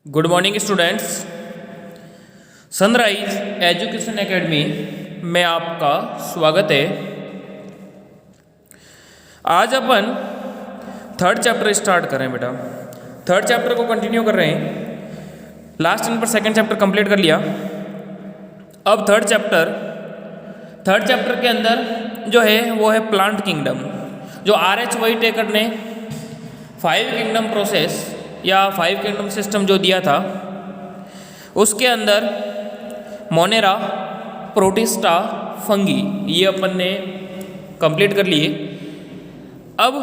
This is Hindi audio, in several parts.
Good morning students. Sunrise education academy में आपका स्वागत है। आज अपन थर्ड चैप्टर स्टार्ट करें बेटा। थर्ड चैप्टर को कंटिन्यू कर रहे हैं। लास्ट टाइम पर सेकंड चैप्टर कंप्लीट कर लिया। अब थर्ड चैप्टर के अंदर जो है वो है प्लांट किंगडम। जो RH व्हाइटेकर ने 5 किंगडम प्रोसेस या 5 किंगडम सिस्टम जो दिया था, उसके अंदर मोनेरा, प्रोटिस्टा, फंगी ये अपन ने कंप्लीट कर लिए। अब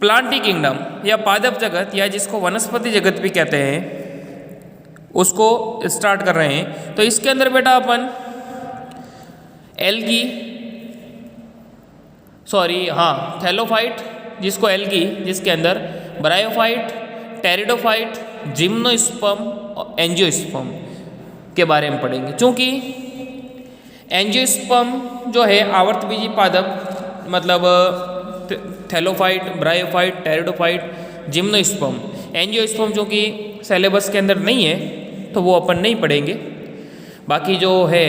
प्लांटी किंगडम या पादप जगत या जिसको वनस्पति जगत भी कहते हैं उसको स्टार्ट कर रहे हैं। तो इसके अंदर बेटा अपन थैलोफाइट जिसको एल्गी, जिसके अंदर ब्रायोफाइट, टेरिडोफाइट, जिम्नोस्पर्म और एंजियोस्पर्म के बारे में पढ़ेंगे। चूँकि एंजियोस्पर्म जो है आवर्तबीजी पादप मतलब thallophyte, bryophyte, pteridophyte, gymnosperm. Angiosperm जो कि सिलेबस के अंदर नहीं है तो वो अपन नहीं पढ़ेंगे। बाकी जो है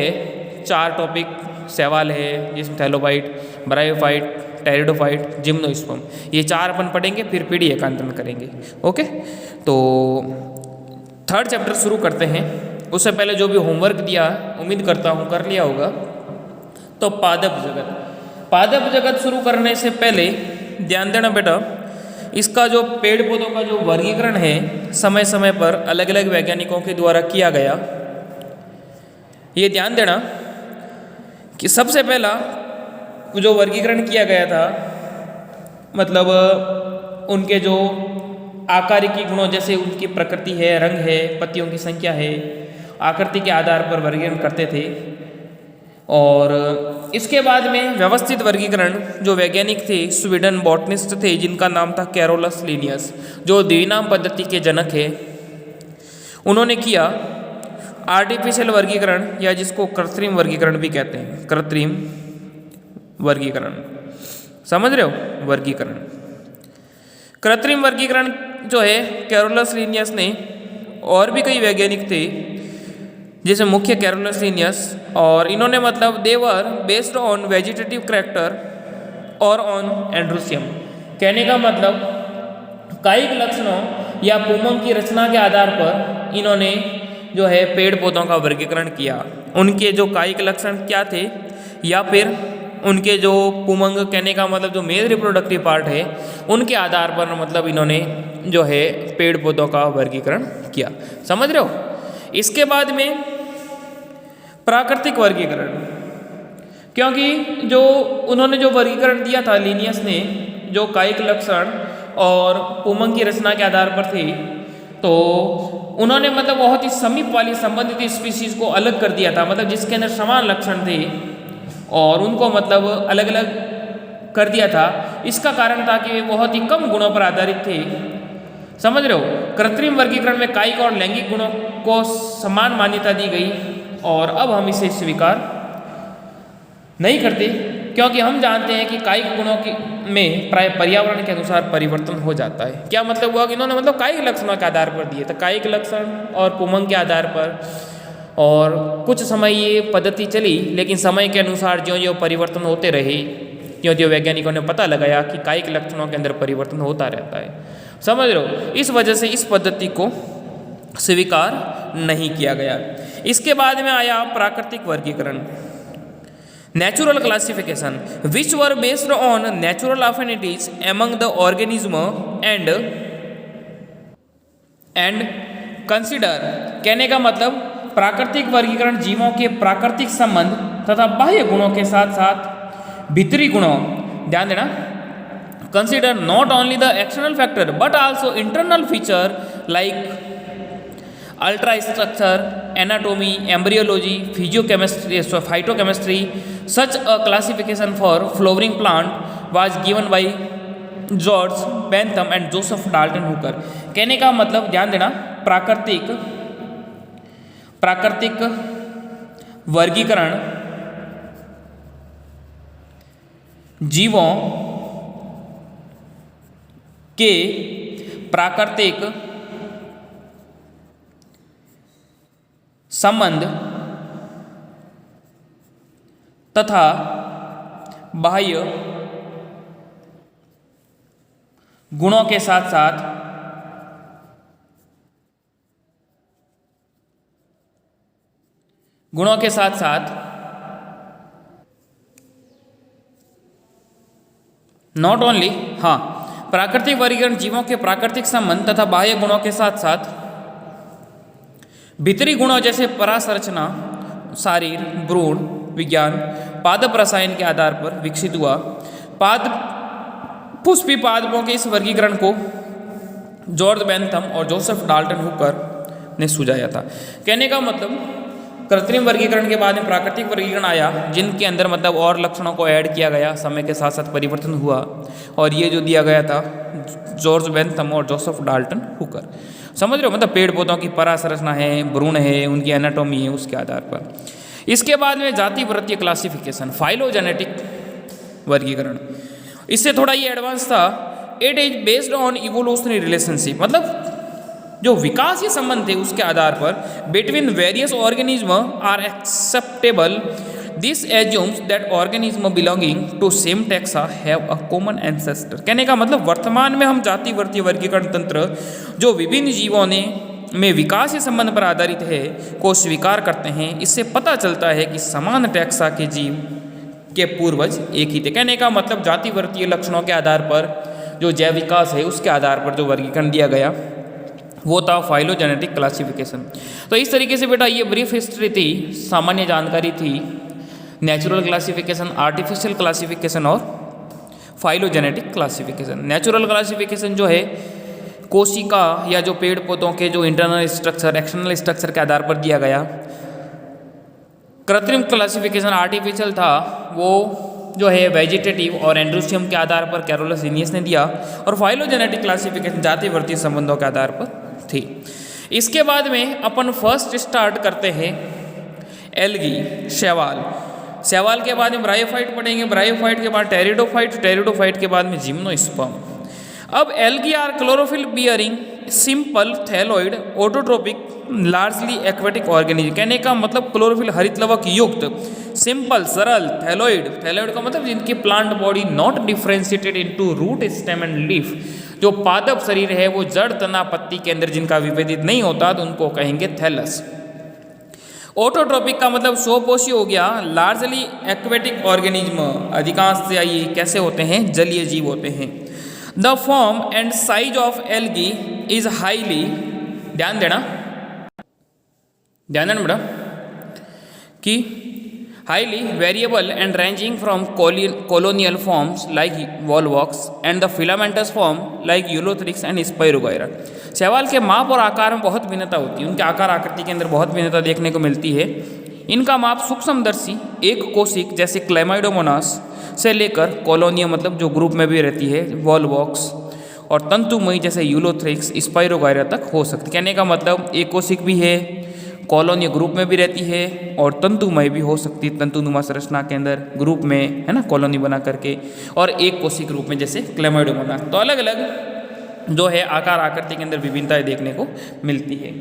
4 टॉपिक सवाल है जिसमें थैलोफाइट, ब्रायोफाइट, टेरिडोफाइट, जिम्नोस्पर्म, ये 4 अपन पढ़ेंगे, फिर पीढ़ी एकांतरण करेंगे। ओके, तो थर्ड चैप्टर शुरू करते हैं। उससे पहले जो भी होमवर्क दिया उम्मीद करता हूँ कर लिया होगा। तो पादप जगत शुरू करने से पहले ध्यान देना बेटा, इसका जो पेड़ पौधों का जो वर्गीकरण है समय समय पर अलग अलग वैज्ञानिकों के द्वारा किया गया। ये ध्यान देना कि सबसे पहला जो वर्गीकरण किया गया था मतलब उनके जो आकारिकी गुणों, जैसे उनकी प्रकृति है, रंग है, पत्तियों की संख्या है, आकृति के आधार पर वर्गीकरण करते थे। और इसके बाद में व्यवस्थित वर्गीकरण जो वैज्ञानिक थे, स्वीडन बॉटनिस्ट थे जिनका नाम था कैरोलस लिनियस, जो द्विनाम पद्धति के जनक है, उन्होंने किया। आर्टिफिशियल वर्गीकरण या जिसको कृत्रिम वर्गीकरण भी कहते हैं, कृत्रिम वर्गीकरण, समझ रहे हो? वर्गीकरण, कृत्रिम वर्गीकरण जो है कैरोलस लिनियस ने, और भी कई वैज्ञानिक थे जैसे मुख्य कैरोलस लिनियस, और इन्होंने मतलब देवर बेस्ड ऑन वेजिटेटिव कैरेक्टर और ऑन एंड्रोसियम। कहने का मतलब कायिक लक्षणों या पुमंग की रचना के आधार पर इन्होंने जो है पेड़ पौधों का वर्गीकरण किया। उनके जो कायिक लक्षण क्या थे या फिर उनके जो पुमंग, कहने का मतलब जो मेल रिप्रोडक्टिव पार्ट है, उनके आधार पर मतलब इन्होंने जो है पेड़ पौधों का वर्गीकरण किया। समझ रहे हो? इसके बाद में प्राकृतिक वर्गीकरण, क्योंकि जो उन्होंने जो वर्गीकरण दिया था लिनियस ने, जो कायिक लक्षण और पुमंग की रचना के आधार पर थे, तो उन्होंने मतलब बहुत ही समीप वाली संबंधित स्पीशीज को अलग कर दिया था, मतलब जिसके अंदर समान लक्षण थे और उनको मतलब अलग अलग कर दिया था। इसका कारण था कि वे बहुत ही कम गुणों पर आधारित थे। समझ रहे हो? कृत्रिम वर्गीकरण में कायिक और लैंगिक गुणों को समान मान्यता दी गई और अब हम इसे स्वीकार नहीं करते, क्योंकि हम जानते हैं कि कायिक गुणों में प्राय पर्यावरण के अनुसार परिवर्तन हो जाता है। क्या मतलब हुआ कि इन्होंने मतलब कायिक लक्षणों के आधार पर दिए थे, कायिक लक्षण और पुमंग के आधार पर, और कुछ समय ये पद्धति चली, लेकिन समय के अनुसार ज्यों ज्यों परिवर्तन होते रहे, त्यों त्यों वैज्ञानिकों ने पता लगाया कि कायिक लक्षणों के अंदर परिवर्तन होता रहता है। समझ रहे हो? इस वजह से इस पद्धति को स्वीकार नहीं किया गया। इसके बाद में आया प्राकृतिक वर्गीकरण, natural classification, which were based on natural अफिनिटीज among the organism and consider. कहने का मतलब प्राकृतिक वर्गीकरण जीवों के प्राकृतिक संबंध तथा बाह्य गुणों के साथ साथ भीतरी गुणों, ध्यान देना, consider not only the external factor but also internal feature like ultra structure, anatomy, embryology, physiochemistry, phytochemistry. Such a classification for flowering plant was given by George Bentham and Joseph Dalton Hooker. कहने का मतलब ध्यान देना, प्राकृतिक वर्गीकरण जीवों के प्राकृतिक संबंध तथा बाह्य गुणों के साथ साथ नॉट ओनली, हाँ, प्राकृतिक वर्गीकरण जीवों के प्राकृतिक संबंध तथा बाह्य गुणों के साथ साथ भीतरी गुणों जैसे परासंरचना, शारीर, भ्रूण विज्ञान, पादप रसायन के आधार पर विकसित हुआ। पुष्पी पादपों के इस वर्गीकरण को जॉर्ज बेंथम और जोसेफ डाल्टन हुकर ने सुझाया था। कहने का मतलब कृत्रिम वर्गीकरण के बाद में प्राकृतिक वर्गीकरण आया, जिनके अंदर मतलब और लक्षणों को ऐड किया गया, समय के साथ साथ परिवर्तन हुआ, और ये जो दिया गया था जॉर्ज बेंथम और जोसेफ डाल्टन हुकर। समझ रहे हो, मतलब पेड़ पौधों की परासंरचना है, भ्रूण है, उनकी एनाटॉमी है, उसके आधार पर। इसके बाद में जाति वृत्तीय क्लासिफिकेशन, फाइलोजेनेटिक वर्गीकरण, इससे थोड़ा ये एडवांस था। It is based on evolutionary relationship, मतलब जो विकासीय संबंध थे उसके आधार पर between various organism are acceptable. This assumes that organism belonging to same taxa have a common ancestor. कहने का मतलब वर्तमान में हम जाति वृत्तीय वर्गीकरण तंत्र जो विभिन्न जीवों ने में विकासीय संबंध पर आधारित है को स्वीकार करते हैं। इससे पता चलता है कि समान टैक्सा के जीव के पूर्वज एक ही थे। कहने का मतलब जाति वृत्तीय लक्षणों के आधार पर जो जैव विकास है उसके आधार पर जो वर्गीकरण दिया गया वो था फाइलोजेनेटिक क्लासिफिकेशन। तो इस तरीके से बेटा ये ब्रीफ हिस्ट्री थी, सामान्य जानकारी थी, नेचुरल क्लासिफिकेशन, आर्टिफिशियल क्लासिफिकेशन और फाइलोजेनेटिक क्लासिफिकेशन। नेचुरल क्लासिफिकेशन जो है कोशिका या जो पेड़ पौधों के जो इंटरनल स्ट्रक्चर, एक्सटर्नल स्ट्रक्चर के आधार पर दिया गया। कृत्रिम क्लासिफिकेशन आर्टिफिशियल था, वो जो है वेजिटेटिव और एंड्रोसियम के आधार पर कैरोलस लिनियस ने दिया, और फाइलोजेनेटिक क्लासिफिकेशन जाति वृत्तीय संबंधों के आधार पर थी। इसके बाद में अपन फर्स्ट स्टार्ट करते हैं एल्गी, शैवाल। शैवाल के बाद में ब्रायोफाइट पढ़ेंगे, ब्रायोफाइट के बाद टेरिडोफाइट, टेरिडोफाइट के बाद में जिम्नोस्पर्म। अब algae are chlorophyll bearing simple thalloid autotrophic largely aquatic organism. कहने का मतलब क्लोरोफिल हरित लवक युक्त सिंपल सरल थैलोइड, थैलोइड का मतलब जिनकी plant body not differentiated into root stem and leaf, जो पादप शरीर है वो जड़ तना पत्ती के अंदर जिनका विभेदित नहीं होता तो उनको कहेंगे थैलस। ऑटोट्रोपिक का मतलब स्वपोषी हो गया। लार्जली एक्वेटिक ऑर्गेनिज्म, अधिकांश से ये कैसे होते हैं, जलीय जीव होते हैं। The form and size of algae is highly, ध्यान देना बेटा, कि highly variable and ranging from colonial forms like volvox and the filamentous form like Eulothrix and Spirogyra। शैवाल के माप और आकार में बहुत भिन्नता होती है, उनके आकार आकृति के अंदर बहुत भिन्नता देखने को मिलती है। इनका माप सूक्ष्मदर्शी एक कोशिक जैसे क्लेमाइडोमोनास से लेकर कॉलोनिया मतलब जो ग्रुप में भी रहती है वॉलवॉक्स, और तंतुमयी जैसे यूलोथ्रिक्स, स्पाइरोगायरा तक हो सकती। कहने का मतलब एक कोशिक भी है, कॉलोनी ग्रुप में भी रहती है, और तंतुमय भी हो सकती है, तंतुनुमा संरचना के अंदर ग्रुप में, है ना, कॉलोनी बना करके, और एक कोशिक रूप में जैसे क्लेमाइडोमोनास। तो अलग अलग जो है आकार आकृति के अंदर विभिन्नताएं देखने को मिलती है।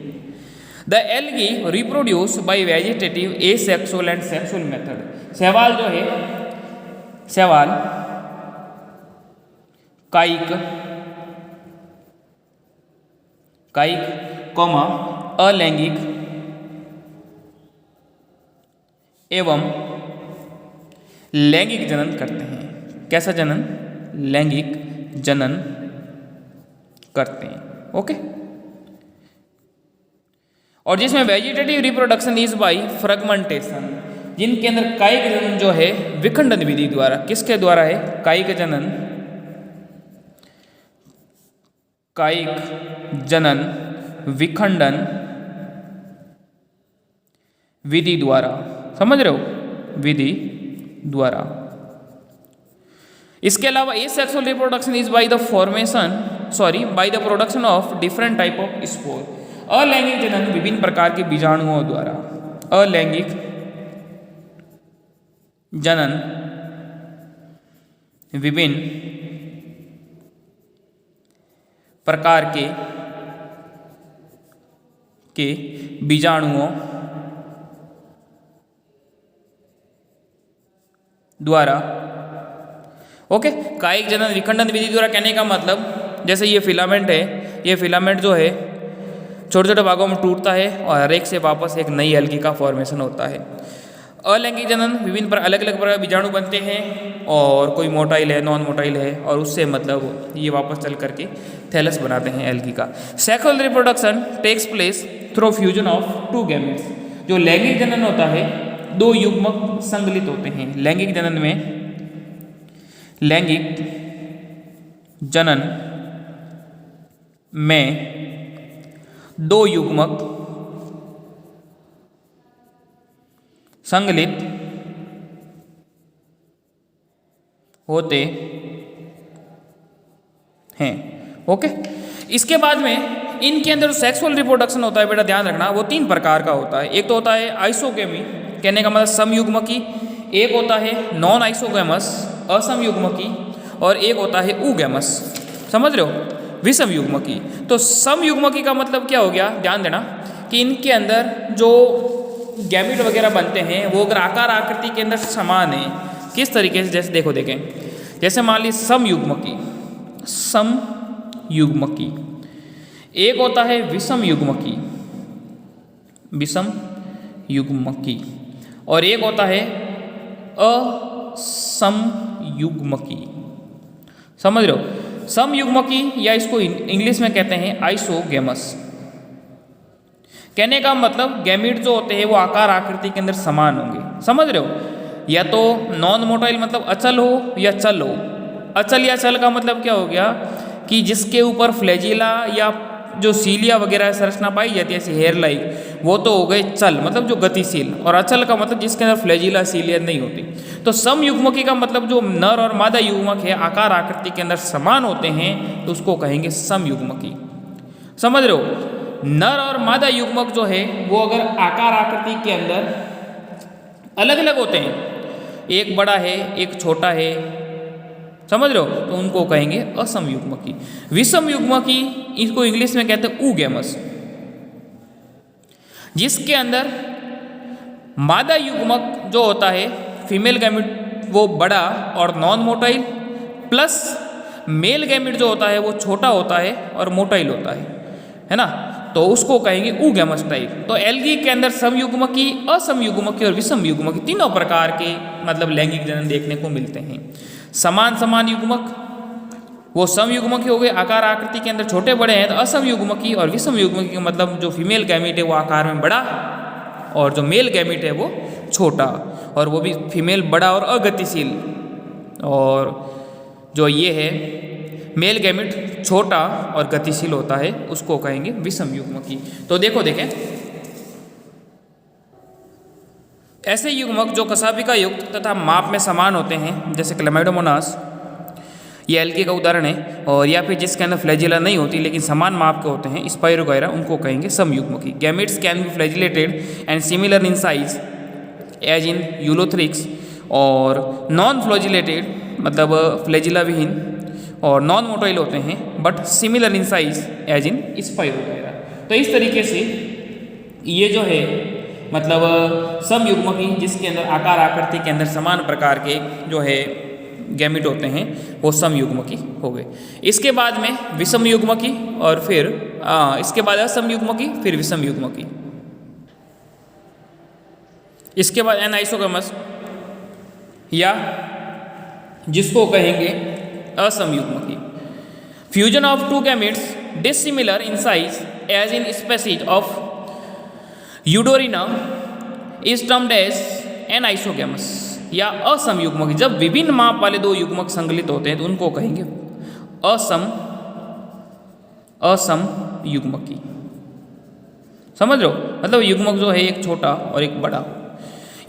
The algae reproduce by vegetative asexual and sexual method. शैवाल जो है, शैवाल कायिक कौमा अलैंगिक एवं लैंगिक जनन करते हैं। कैसा जनन? लैंगिक जनन करते हैं। ओके, और जिसमें vegetative reproduction is by fragmentation, जिनके अंदर कायिक जनन जो है विखंडन विधि द्वारा, किसके द्वारा है? कायिक जनन विखंडन विधि द्वारा, समझ रहे हो, विधि द्वारा। इसके अलावा asexual reproduction is by the by the production of different type of spore. अलैंगिक जनन विभिन्न प्रकार के बीजाणुओं द्वारा, अलैंगिक जनन विभिन्न प्रकार के बीजाणुओं द्वारा, ओके, कायिक जनन विखंडन विधि द्वारा कहने का मतलब जैसे ये फिलामेंट है, ये फिलामेंट जो है छोटे छोटे भागों में टूटता है और हर एक से वापस एक नई एल्गी का फॉर्मेशन होता है। अलैंगिक जनन विभिन्न पर अलग अलग प्रकार बीजाणु बनते हैं और कोई मोटाइल है, नॉन मोटाइल है, और उससे मतलब ये वापस चल करके थैलस बनाते हैं एल्गी का। Sexual reproduction takes place through fusion of two gametes. जो लैंगिक जनन होता है, दो युग्मक संगलित होते हैं। लैंगिक जनन में, लैंगिक जनन में दो युग्मक संगलित होते हैं, ओके। इसके बाद में इनके अंदर जो सेक्सुअल रिप्रोडक्शन होता है बेटा ध्यान रखना, वो 3 प्रकार का होता है। एक तो होता है आइसोगेमी, कहने का मतलब समयुग्मकी, एक होता है नॉन आइसोगेमस असमयुग्मकी, और एक होता है उगेमस, समझ रहे हो, विषमयुग्मकी। तो समयुग्मकी का मतलब क्या हो गया, ध्यान देना कि इनके अंदर जो गैमिट वगैरह बनते हैं वो अगर आकार आकृति के अंदर समान है, किस तरीके से, जैसे देखो देखें, जैसे मान ली समयुग्मकी, समयुग्मकी, एक होता है विषमयुग्मकी, विषमयुग्मकी, और एक होता है असमयुग्मकी, समझ रहे हो। समयुग्मकी या इसको इंग्लिश में कहते हैं आइसोगेमस। कहने का मतलब गैमीट जो होते हैं वो आकार आकृति के अंदर समान होंगे, समझ रहे हो। या तो नॉन मोटाइल मतलब अचल हो या चल हो। अचल या चल का मतलब क्या हो गया कि जिसके ऊपर फ्लैजिला या जो सीलिया वगैरह संरचना पाई जाती है ऐसी हेयर लाइक, वो तो हो गए चल मतलब जो गतिशील, और अचल का मतलब जिसके अंदर फ्लैजिला सीलिया नहीं होती। तो समयुग्मकी का मतलब जो नर और मादा युग्मक है आकार आकृति के अंदर समान होते हैं तो उसको कहेंगे समयुग्मकी, समझ रहे हो। नर और मादा युग्मक जो है वो अगर आकार आकृति के अंदर अलग अलग होते हैं, एक बड़ा है एक छोटा है, समझ रहे हो, तो उनको कहेंगे असमयुग्मकी। विषमयुग्मकी इसको इंग्लिश में कहते हैं उगेमस, जिसके अंदर मादा युग्मक जो होता है फीमेल गैमिट वो बड़ा और non motile, plus male gamete जो होता है वो छोटा होता है और मोटाइल होता है ना, तो उसको कहेंगे उगेमस टाइप। तो एल्गी के अंदर समयुग्मकी, असमयुग्मकी और विषमयुग्मकी तीनों प्रकार के मतलब लैंगिक जनन देखने को मिलते हैं। समान समान युग्मक वो समयुग्मकी हो गए, आकार आकृति के अंदर छोटे बड़े हैं। तो असमयुग्मकी और विषमयुग्मकी का मतलब जो फीमेल गैमिट है वो आकार में बड़ा और जो मेल गैमिट है वो छोटा, और वो भी फीमेल बड़ा और अगतिशील, और जो ये है मेल गैमिट छोटा और गतिशील होता है उसको कहेंगे विषमयुग्मकी। तो देखो देखें, ऐसे युग्मक जो कसाबिका युक्त तथा माप में समान होते हैं जैसे क्लैमाइडोमोनास, ये एल्गी का उदाहरण है, और या फिर जिसके अंदर फ्लैजिला नहीं होती लेकिन समान माप के होते हैं स्पाइरो वगैरह, उनको कहेंगे समयुग्मकी। Gametes can be flagellated and similar in size as in Ulothrix, और नॉन फ्लैजिलेटेड मतलब फ्लैजिला विहीन और नॉन मोटाइल होते हैं but similar in size as in spiro वगैरह। तो इस तरीके से ये जो है मतलब समयुग्मकी जिसके अंदर आकार आकृति के अंदर समान प्रकार के जो है गैमिट होते हैं वो समयुग्मकी हो गए। इसके बाद में विषमयुग्मकी और फिर इसके बाद असमयुग्मकी, फिर विषमयुग्मकी, इसके बाद एनाइसोगेमस या जिसको कहेंगे असमयुग्मकी। Fusion of two gametes dissimilar in size as in species of Eudorina is termed as anisogamous या असमयुग्मकी। जब विभिन्न माप वाले दो युग्मक संकलित होते हैं तो उनको कहेंगे असमयुग्मकी, समझ रहे हो, मतलब युग्मक जो है एक छोटा और एक बड़ा।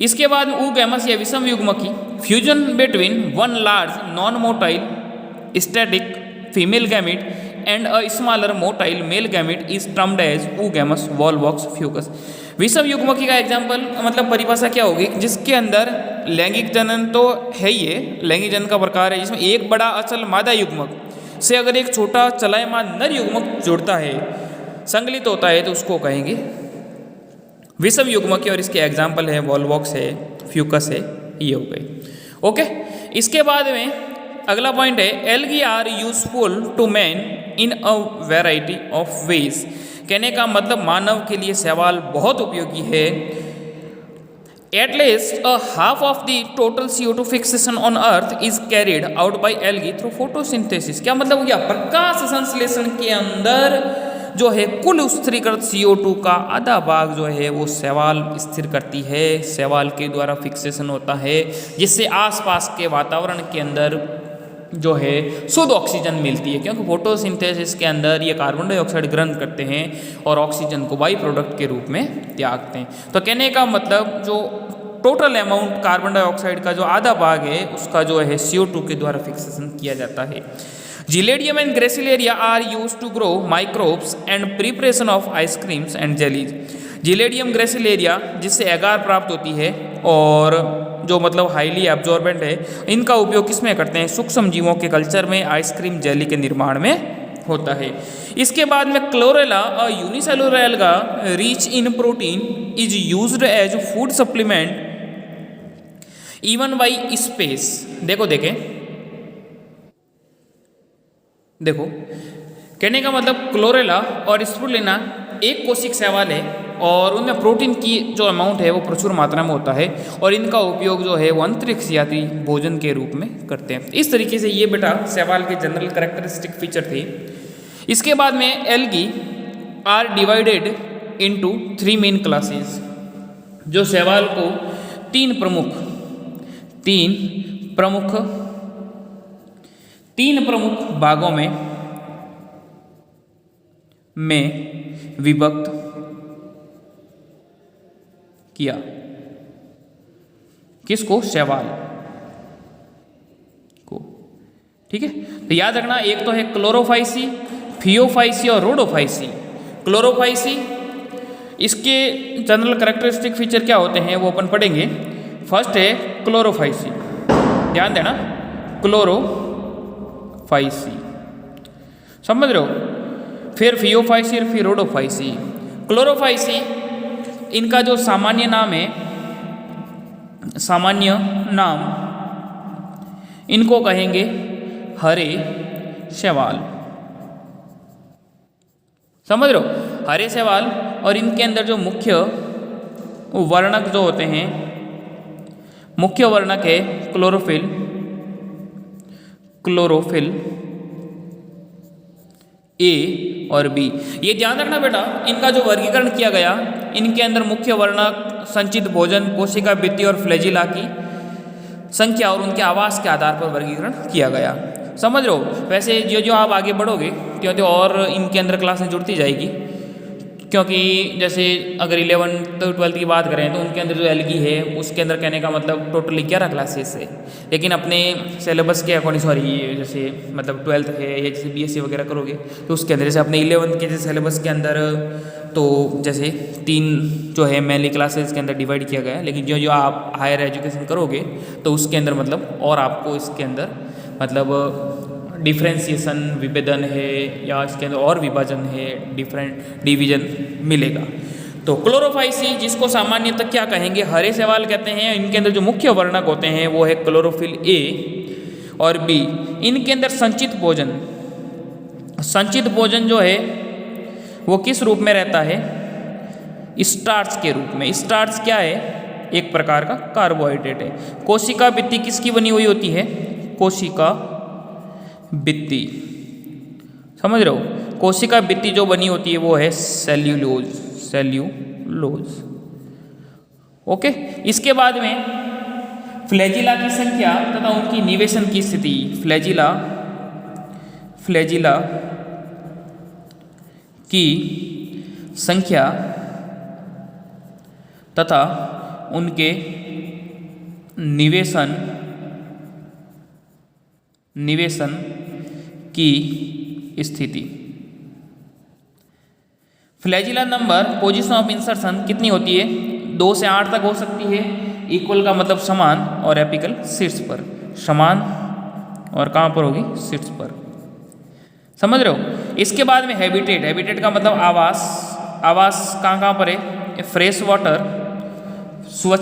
इसके बाद उगेमस या विषम युग्मकी, fusion between one large non motile static female gamete and a smaller motile male gamete is termed as oogamous Volvox Fucus. विषम युग्मकी का एग्जाम्पल मतलब परिभाषा क्या होगी, जिसके अंदर लैंगिक जनन तो है ही है, लैंगिक जनन का प्रकार है जिसमें एक बड़ा अचल मादा युग्मक से अगर एक छोटा चलायमान नर युग्मक जुड़ता है, संकलित होता है, तो उसको कहेंगे विषम युग्मकी। और इसके एग्जाम्पल है वॉलवॉक्स है, फ्यूकस है, ये हो गए। ओके, इसके बाद में अगला पॉइंट है algae are useful to man in a variety of ways. कहने का मतलब मानव के लिए शैवाल बहुत उपयोगी है। At least a half of the total CO2 fixation on Earth is carried out by algae through photosynthesis। क्या मतलब हो गया? प्रकाश संश्लेषण के अंदर जो है कुल स्थिरीकृत CO2 का आधा भाग जो है वो शैवाल स्थिर करती है, शैवाल के द्वारा फिक्सेशन होता है, जिससे आसपास के वातावरण के अंदर जो है शुद्ध ऑक्सीजन मिलती है, क्योंकि फोटोसिंथेसिस के अंदर ये कार्बन डाइऑक्साइड ग्रहण करते हैं और ऑक्सीजन को बाई प्रोडक्ट के रूप में त्यागते हैं। तो कहने का मतलब जो टोटल अमाउंट कार्बन डाइऑक्साइड का जो आधा भाग है उसका जो है CO2 के द्वारा फिक्सेशन किया जाता है। Gelidium and gracilaria are used to grow microbes and preparation of ice creams and jellies. Gelidium gracilaria जिससे एगार प्राप्त होती है और जो मतलब हाईली एब्जॉर्बेंट है, इनका उपयोग किसमें करते हैं? सूक्ष्म जीवों के कल्चर में, आइसक्रीम जेली के निर्माण में होता है। इसके बाद में chlorella a unicellular alga rich in protein is used as food supplement even by space. देखो कहने का मतलब क्लोरेला और स्पुरुलिना एक कोशिक शैवाल है और उनमें प्रोटीन की जो अमाउंट है वो प्रचुर मात्रा में होता है और इनका उपयोग जो है वो अंतरिक्ष यात्री भोजन के रूप में करते हैं। इस तरीके से ये बेटा शैवाल के जनरल कैरेक्टरिस्टिक फीचर थे। इसके बाद में algae are divided into 3 main classes. जो शैवाल को तीन प्रमुख भागों में विभक्त किया। किसको? शैवाल को। ठीक है, तो याद रखना, एक तो है क्लोरोफाइसी, फियोफाइसी और रोडोफाइसी। क्लोरोफाइसी, इसके जनरल कैरेक्टरिस्टिक फीचर क्या होते हैं वो अपन पढ़ेंगे। फर्स्ट है क्लोरोफाइसी, ध्यान देना, क्लोरोफाइसी, समझ रहे हो? फिर फियोफाइसी और फिर रोडोफाइसी। क्लोरोफाइसी इनका जो सामान्य नाम इनको कहेंगे हरे शैवाल, समझ रहे हो? हरे शैवाल। और इनके अंदर जो मुख्य वर्णक जो होते हैं, मुख्य वर्णक है क्लोरोफिल ए और बी। ये ध्यान रखना बेटा, इनका जो वर्गीकरण किया गया, इनके अंदर मुख्य वर्णक, संचित भोजन, कोशिका भित्ति और फ्लैजिला की संख्या और उनके आवास के आधार पर वर्गीकरण किया गया। समझ रहे हो? वैसे जो आप आगे बढ़ोगे क्योंकि और इनके अंदर क्लासें जुड़ती जाएगी, क्योंकि जैसे अगर 11th तो 12th की बात करें तो उनके अंदर जो एल्गी है उसके अंदर कहने का मतलब टोटली 11 क्लासेस है। लेकिन अपने सिलेबस के अकॉर्डिंग, सॉरी जैसे मतलब 12th है या जैसे BSc वगैरह करोगे तो उसके अंदर जैसे अपने 11th के जैसे सिलेबस के अंदर तो जैसे 3 जो है मेनली क्लासेस के अंदर डिवाइड किया गया है। लेकिन जो आप हायर एजुकेशन करोगे तो उसके अंदर मतलब और आपको इसके अंदर मतलब डिफ्रेंसिएशन, विभेदन है या इसके अंदर और विभाजन है, डिवीजन मिलेगा। तो क्लोरोफाइसी, जिसको सामान्यतः क्या कहेंगे? हरे शैवाल कहते हैं। इनके अंदर जो मुख्य वर्णक होते हैं वो है क्लोरोफिल ए और बी। इनके अंदर संचित भोजन जो है वो किस रूप में रहता है? स्टार्च के रूप में। स्टार्च क्या है? एक प्रकार का कार्बोहाइड्रेट है। कोशिका भित्ति किसकी बनी हुई होती है? कोशिका भित्ति, समझ रहे हो? कोशिका भित्ति जो बनी होती है वो है सेल्यूलोज। ओके, इसके बाद में फ्लैजिला की संख्या तथा उनकी निवेशन की स्थिति। फ्लैजिला की संख्या तथा उनके निवेशन की स्थिति। Flagella number, position of insertion कितनी होती है? 2 से 8 तक हो सकती है। इक्वल का मतलब समान और एपिकल शीर्ष पर। समान और कहाँ पर होगी? शीर्ष पर, समझ रहे हो? इसके बाद में हैबिटेट का मतलब आवास कहाँ पर है? फ्रेश वाटर, स्वच्छ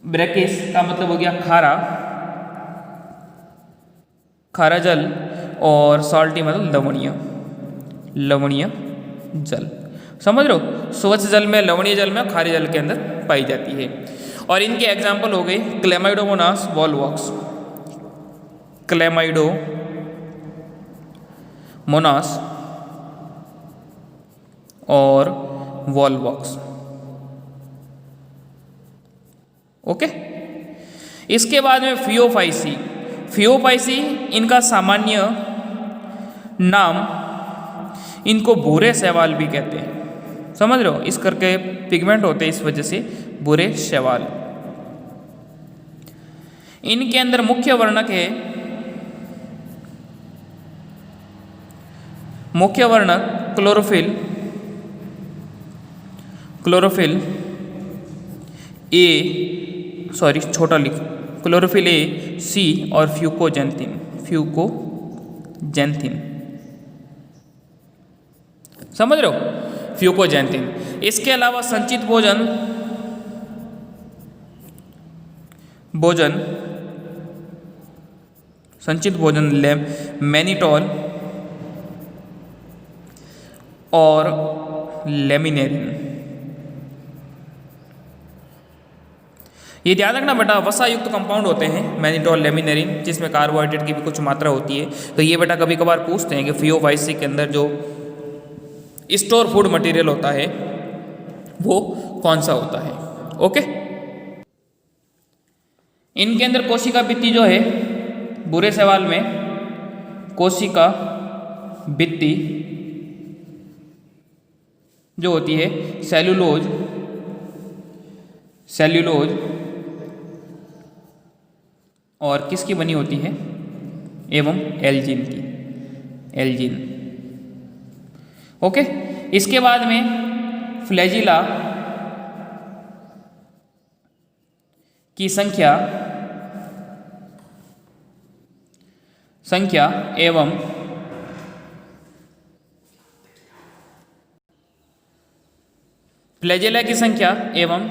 ब्रैकिस का मतलब हो गया खारा, खारा जल, और सॉल्टी मतलब लवणीय, लवणीय जल। समझ रहे हो, स्वच्छ जल में, लवणीय जल में, खारे जल के अंदर पाई जाती है। और इनके एग्जाम्पल हो गए क्लेमाइडोमोनास वॉलवॉक्स, क्लेमाइडोमोनास और वॉलवॉक्स। ओके, इसके बाद में फियोफाइसी। फियोफाइसी इनका सामान्य नाम, इनको भूरे शैवाल भी कहते हैं। समझ रहे हो, इस करके पिगमेंट होते हैं, इस वजह से भूरे शैवाल। इनके अंदर मुख्य वर्णक है, मुख्य वर्णक क्लोरोफिल, क्लोरोफिल ए, सॉरी छोटा लिख, क्लोरोफिल ए, सी और फ्यूकोजेंथिन, फ्यूकोजेंथिन। समझ रहे हो, फ्यूकोजेंथिन। इसके अलावा संचित भोजन, संचित भोजन मैनिटॉल और लेमिनेरिन। ये ध्यान रखना बेटा, वसा युक्त कंपाउंड होते हैं मैनिटॉल, लेमिनेरिन, जिसमें कार्बोहाइड्रेट की भी कुछ मात्रा होती है। तो ये बेटा कभी कभार पूछते हैं कि फियोफाइसी के अंदर जो स्टोर फूड मटेरियल होता है वो कौन सा होता है। ओके, इनके अंदर कोशिका भित्ति जो है, बुरे सवाल में कोशिका भित्ति जो होती है सेल्यूलोज, सेल्यूलोज और किसकी बनी होती है, एवं एल्जिन की, एल्जिन। ओके, इसके बाद में फ्लैजिला की संख्या एवं फ्लैजिला की संख्या एवं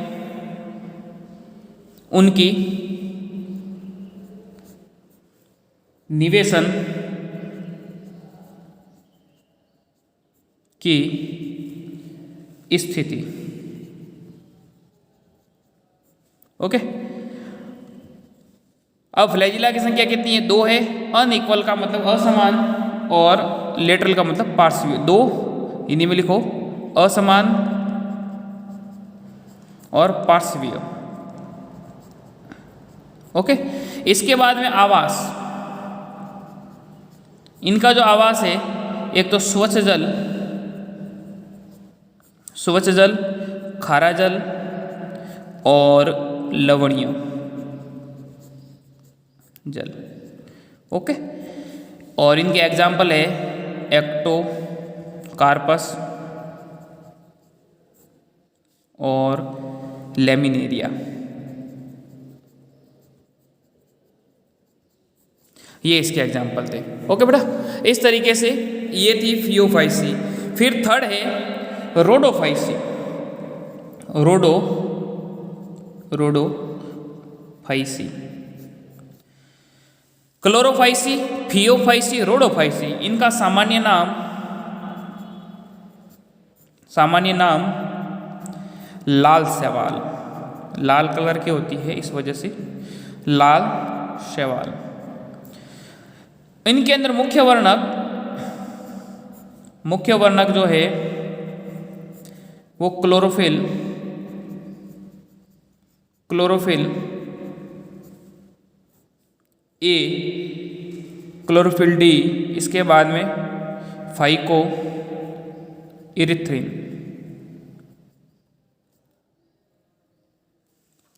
उनकी निवेशन की स्थिति। ओके, अब फ्लैजिला की संख्या कितनी है, 2 है। अनइक्वल का मतलब असमान, और लेटरल का मतलब पार्श्वीय। 2 हिंदी में लिखो, असमान और पार्श्वीय। ओके, इसके बाद में आवास। इनका जो आवास है, एक तो स्वच्छ जल, स्वच्छ जल, खारा जल और लवणीय जल। ओके, और इनके एग्जाम्पल है एक्टोकार्पस और लेमिनेरिया। ये इसके एग्जाम्पल थे। ओके बेटा, इस तरीके से ये थी फियोफाइसी। फिर थर्ड है Rhodophyceae, Rhodophyceae. Chlorophyceae, Phaeophyceae, Rhodophyceae, इनका सामान्य नाम लाल शैवाल, लाल कलर की होती है इस वजह से लाल शैवाल। इनके अंदर मुख्य वर्णक जो है वो क्लोरोफिल ए, क्लोरोफिल डी, इसके बाद में phyco erythrin.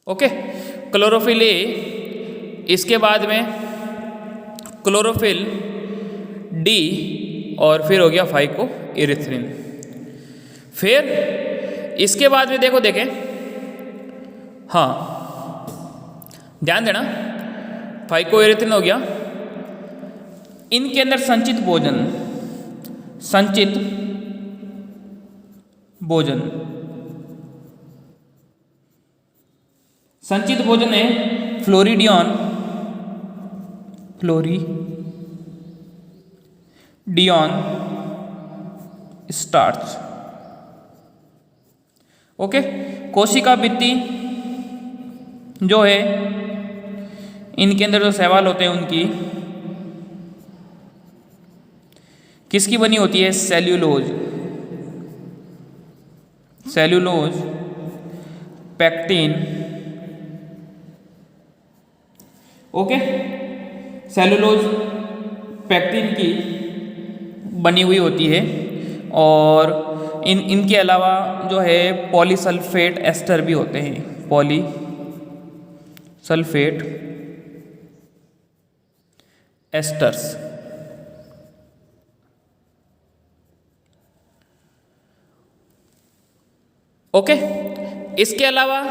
Okay, chlorophyll A, इसके बाद में क्लोरोफिल डी, और फिर हो गया फाइको इरिथ्रिन। फिर इसके बाद में देखें, हाँ ध्यान देना, फाइको इरिथ्रिन हो गया। इनके अंदर संचित भोजन, संचित भोजन है फ्लोरिडियन, स्टार्च। ओके, कोशिका भित्ति जो है, इनके अंदर जो सवाल होते हैं उनकी किसकी बनी होती है? Cellulose, pectin. Okay, cellulose pectin की बनी हुई होती है। और इनके अलावा जो है पॉलीसल्फेट एस्टर भी होते हैं, पॉलीसल्फेट एस्टर्स। ओके, इसके अलावा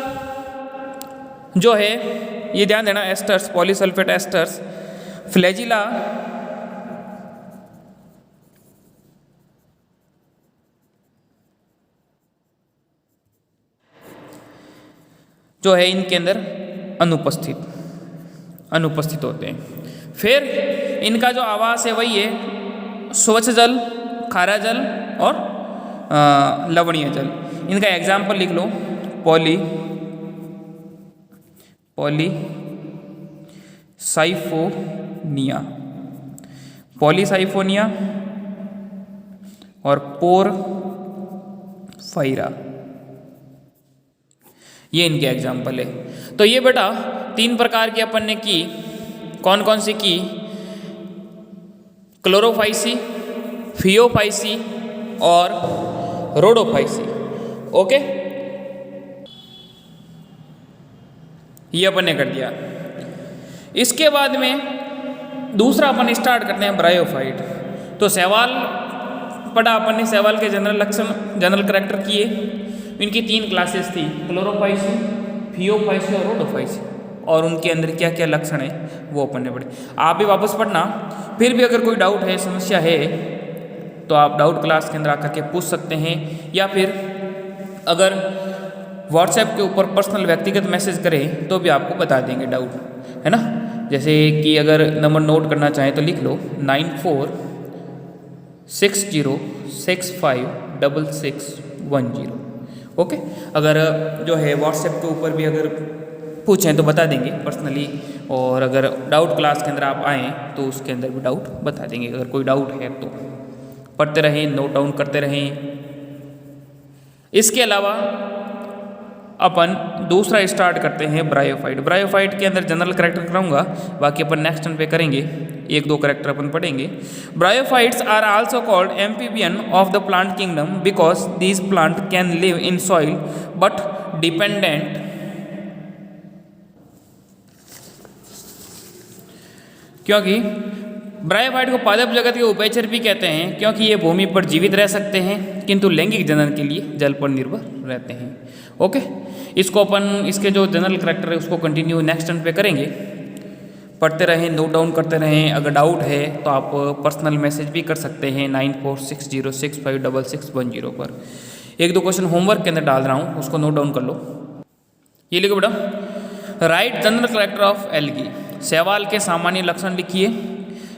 जो है ये ध्यान देना, एस्टर्स, पॉलीसल्फेट एस्टर्स, फ्लैजिला जो है इनके अंदर अनुपस्थित होते हैं। फिर इनका जो आवास है वही है स्वच्छ जल, खारा जल और लवणीय जल। इनका एग्जाम्पल लिख लो, पॉलीसाइफोनिया और पोरफाइरा, ये इनके एग्जाम्पल है। तो ये बेटा 3 प्रकार की अपन ने की, कौन कौन सी की? क्लोरोफाइसी, फियोफाइसी और रोडोफाइसी। ओके, ये अपन ने कर दिया। इसके बाद में दूसरा अपन स्टार्ट करते हैं ब्रायोफाइट। तो सवाल पढ़ा अपन ने, सवाल के जनरल लक्षण, जनरल करैक्टर किए। इनकी 3 क्लासेस थी, क्लोरोफाइसी, फियोफाइसी और रोडोफाइसी, और उनके अंदर क्या क्या लक्षण है वो अपन ने पढ़े। आप भी वापस पढ़ना। फिर भी अगर कोई डाउट है, समस्या है, तो आप डाउट क्लास के अंदर आकर के पूछ सकते हैं, या फिर अगर व्हाट्सएप के ऊपर पर्सनल व्यक्तिगत मैसेज करें तो भी आपको बता देंगे डाउट, है ना। जैसे कि अगर नंबर नोट करना चाहें तो लिख लो 9460656610। ओके, अगर जो है व्हाट्सएप के ऊपर भी अगर पूछें तो बता देंगे पर्सनली, और अगर डाउट क्लास के अंदर आप आएँ तो उसके अंदर भी डाउट बता देंगे। अगर कोई डाउट है तो पढ़ते रहें, नोट डाउन करते रहें। इसके अलावा अपन दूसरा स्टार्ट करते हैं ब्रायोफाइट। ब्रायोफाइट के अंदर जनरल करैक्टर कराऊंगा, बाकी अपन नेक्स्ट टर्न पे करेंगे, 1-2 करैक्टर अपन पढ़ेंगे। Bryophytes are also called amphibian of the plant kingdom because these plant can live in soil but dependent क्योंकि ब्रायोफाइट को पादप जगत के उभयचर भी कहते हैं, क्योंकि ये भूमि पर जीवित रह सकते हैं किंतु लैंगिक जनन के लिए जल पर निर्भर रहते हैं। ओके, इसको अपन इसके जो जनरल करैक्टर है उसको कंटिन्यू नेक्स्ट टर्न पे करेंगे। पढ़ते रहें, नोट डाउन करते रहें। अगर डाउट है तो आप पर्सनल मैसेज भी कर सकते हैं 9460656610 पर। 1-2 क्वेश्चन होमवर्क के अंदर डाल रहा हूँ, उसको नोट डाउन कर लो। ये लिखो बेटा, right general character of algae, शैवाल के सामान्य लक्षण लिखिए।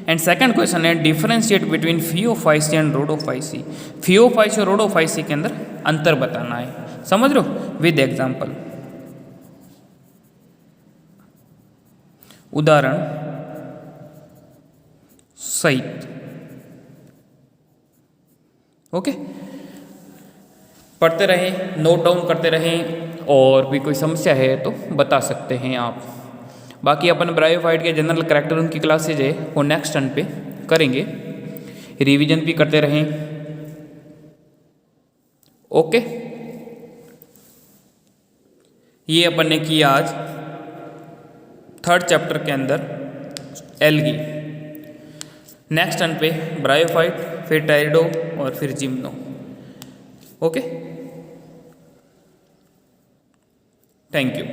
एंड सेकंड क्वेश्चन है differentiate between Phaeophyceae and Rhodophyceae. Phaeophyceae और रोडोफाइसी के अंदर अंतर बताना है, समझ लो, विद एग्जाम्पल। उदाहरण सहित। ओके, पढ़ते रहें, नोट डाउन करते रहें, और भी कोई समस्या है तो बता सकते हैं आप। बाकी अपन ब्रायोफाइट के जनरल करैक्टर उनकी क्लासेज है वो नेक्स्ट टर्न पे करेंगे, रिवीजन भी करते रहें। ओके, ये अपन ने किया आज 3rd चैप्टर के अंदर एल्गी। नेक्स्ट टर्न पे ब्रायोफाइट, फिर टेरिडो और फिर जिम्नो। Okay, thank you.